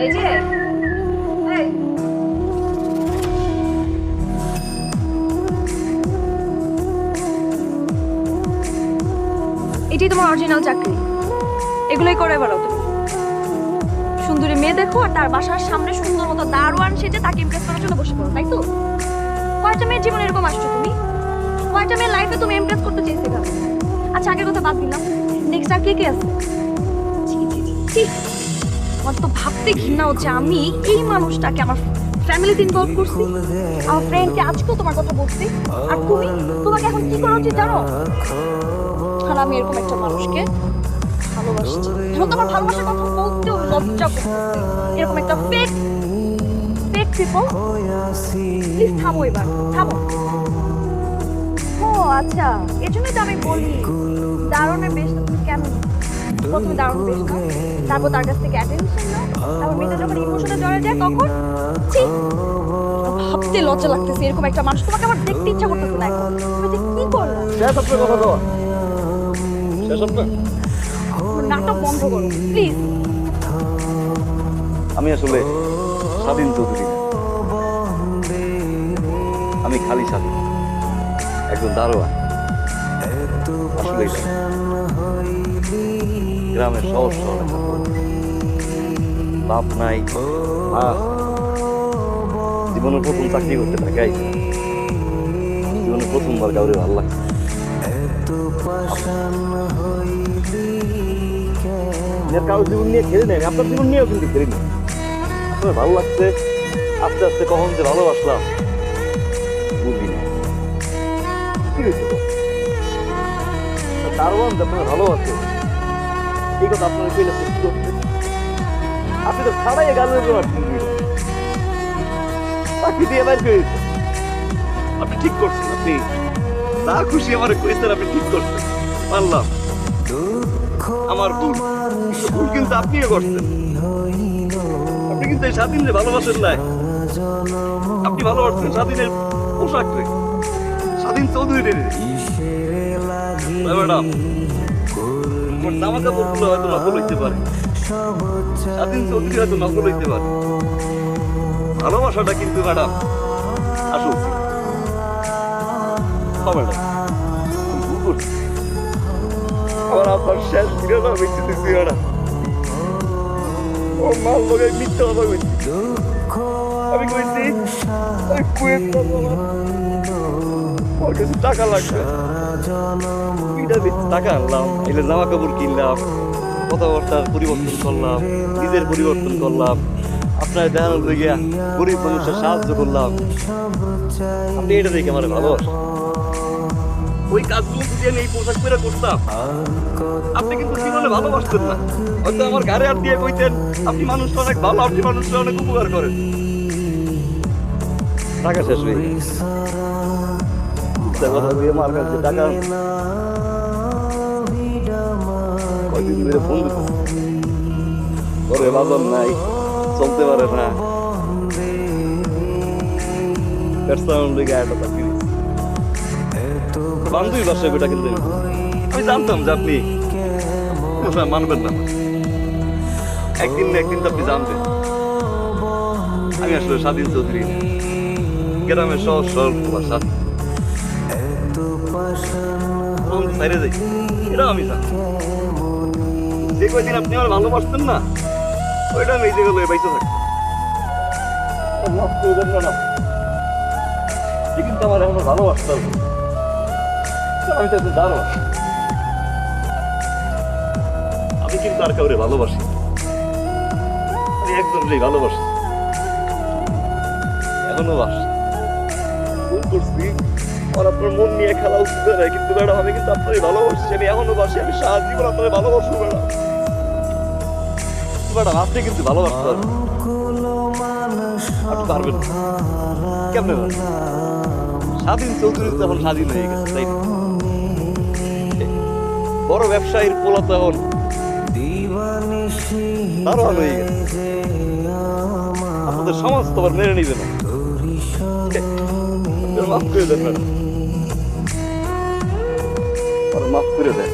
এই যে এই এটাই তোমার অরিজিনাল চাকরি, এগুলোই করে বেড়াও তুমি। সুন্দরী মেয়ে দেখো আর তার বাসার সামনে সুন্দর মতো দারোয়ান সেজে তাকে ইমপ্রেস করার জন্য বসে পড়ো, তাই তো? কয়টা মেয়ের জীবনে এরকম আসছো তুমি? কয়টা মেয়ের লাইফে তুমি ইমপ্রেস করতে চেয়েছো ভাবে? আচ্ছা আগের কথা বাদ দিলাম, নেক্সট আর কে কে আছে? ছি ছি ছি ছি, আমার তো ভাবতে ঘৃণা হচ্ছে আমি এই মানুষটাকে আমার ফ্যামিলিতে ইনভলভ করছি, আমার ফ্রেন্ডকে আজকেও তোমার কথা বলছি, আর তুমি তোমাকে এখন কি করা উচিত জানো? আর আমি এরকম একটা মানুষকে ভালোবাসছি, এখন তোমার ভালোবাসার কথা বলতেও লজ্জা করতেছে। এরকম একটা ফেক ফেক পিপল, প্লিজ থামো, এবার থামো। ও আচ্ছা, এজন্যই তো আমি বলি দারুণের বেশ তুমি কেন প্রথমে দারুণ বেশ নাও, তারপর তার কাছ থেকে অ্যাটেনশন নাও, তারপর মেয়েটা যখন ইমোশনে জড়ে যায় তখন ছি, ভাবতে লজ্জা লাগতেছে। এরকম একটা মানুষ তোমাকে আমার দেখতে ইচ্ছা করতেছে না এখন। তুমি যে কি করলে? শেষ আপনার কথা দেওয়া শেষ আপনার। নাটক বন্ধ করো প্লিজ। আমি আসলে স্বাধীন চৌধুরী না, আমি খালি স্বাধীন, একজন দারোয়ান। আসলে গ্রামের সহজ সরল একটা পরিবার। বাপ নাই, মা, জীবনের প্রথম চাকরি করতে ঢাকায়, জীবনের প্রথমবার কাউরে ভালো লাগছে। কারো জীবন নিয়ে খেলে নেন, আপনার জীবন নিয়েও কিন্তু খেলি না। আপনার ভালো লাগছে, আস্তে আস্তে কখন যে ভালোবাসলাম বুঝলি না। কি হয়েছে দারোয়ান যে আপনার ভালোবাসে এই কথা আপনার কইলে সত্যি করছে। আপনি তো ছাড়াই গালের চাকরি দিয়ে বাইর করে দিচ্ছেন। আপনি ঠিক করছেন, আপনি যা খুশি আমার কইছেন আপনি ঠিক করছেন, মানলাম আমার ভুল। ভুল কিন্তু আপনিও করছেন। আপনি কিন্তু এই স্বাধীনের ভালোবাসেন নাই, আপনি ভালোবাসছেন স্বাধীনের পোশাক রে, স্বাধীন চৌধুরী রে। ম্যাডাম জামা কাপড় গুলো হয়তো নকল হইতে পারে, স্বাধীন চৌধুরী হয়তো নকল হইতে পারে, ভালোবাসাটা কিন্তু ম্যাডাম আসুক। ম্যাডাম আমার আপনার শেষ বিরোধ বেঁচে দিচ্ছি ম্যাডাম। ও মাল লোকের মিথ্যা কথা কইছি, আমি কইছি আমি কুয়েত যাবো, ওর কাছে টাকা লাগবে, টাকা আনলাম, এলে জামা কাপড় কিনলাম, কথাবার্তার পরিবর্তন করলাম, নিজের পরিবর্তন করলাম, আপনার দেখানোর দিকে গরিব মানুষের সাহায্য করলাম। আপনি এটা দেখে আমার ভালোবাসেন। ওই কাজগুলো যদি আমি এই পোশাক পরে করতাম আপনি কিন্তু জীবনে ভালোবাসতেন না। হয়তো আমার ঘরে আর দিয়ে কইতেন আপনি মানুষটা অনেক ভালো, আপনি মানুষটা অনেক উপকার করেন। টাকা শেষ হয়ে গেছে, কথা দিয়ে আমার কাছে টাকা কয়দিন ধরে ফোন দিত, ঘরে বাজার নাই, চলতে পারে না, বান্ধবী বাসায় বেটা। কিন্তু আমি জানতাম যে আপনি মানবেন না, একদিন না একদিন তো আপনি জানবেন আমি আসলে স্বাধীন চৌধুরী, গ্রামের সহজ সরল স্বাধীন বাইরে যাই, এটাও আমি জানি। যে কয়দিন আপনি আমার ভালোবাসতেন না ওইটা আমি এই জায়গায় লয়ে বাইসে থাকতাম না, কিন্তু আমার এখনো ভালোবাসতাম। আমি তো দারোয়ান, আমি কিন্তু আর কাউরে ভালোবাসি, আমি একজনকেই ভালোবাসি, এখনো বাসি। ভুল করছি, আমার আপনার মন নিয়ে খেলা উচিত নয়, কিন্তু ম্যাডাম আমি কিন্তু আপনারই ভালোবাসি, আমি এখনো বাসি, আমি সারা জীবন আপনার ভালোবাসবো ম্যাডাম। ম্যাডাম আপনি কিন্তু ভালোবাসতে পারবেন, আপনি পারবেন কেমনে? স্বাধীন চৌধুরী তো এখন স্বাধীন হয়ে গেছে, তাই না? বড় ব্যবসায়ীর পোলা তো এখন দারোয়ান হয়ে গেছে, আপনাদের সমাজ তো আবার মেনে নিবে না। মাফ করে দেন ম্যাডাম, মাফ করে দেন।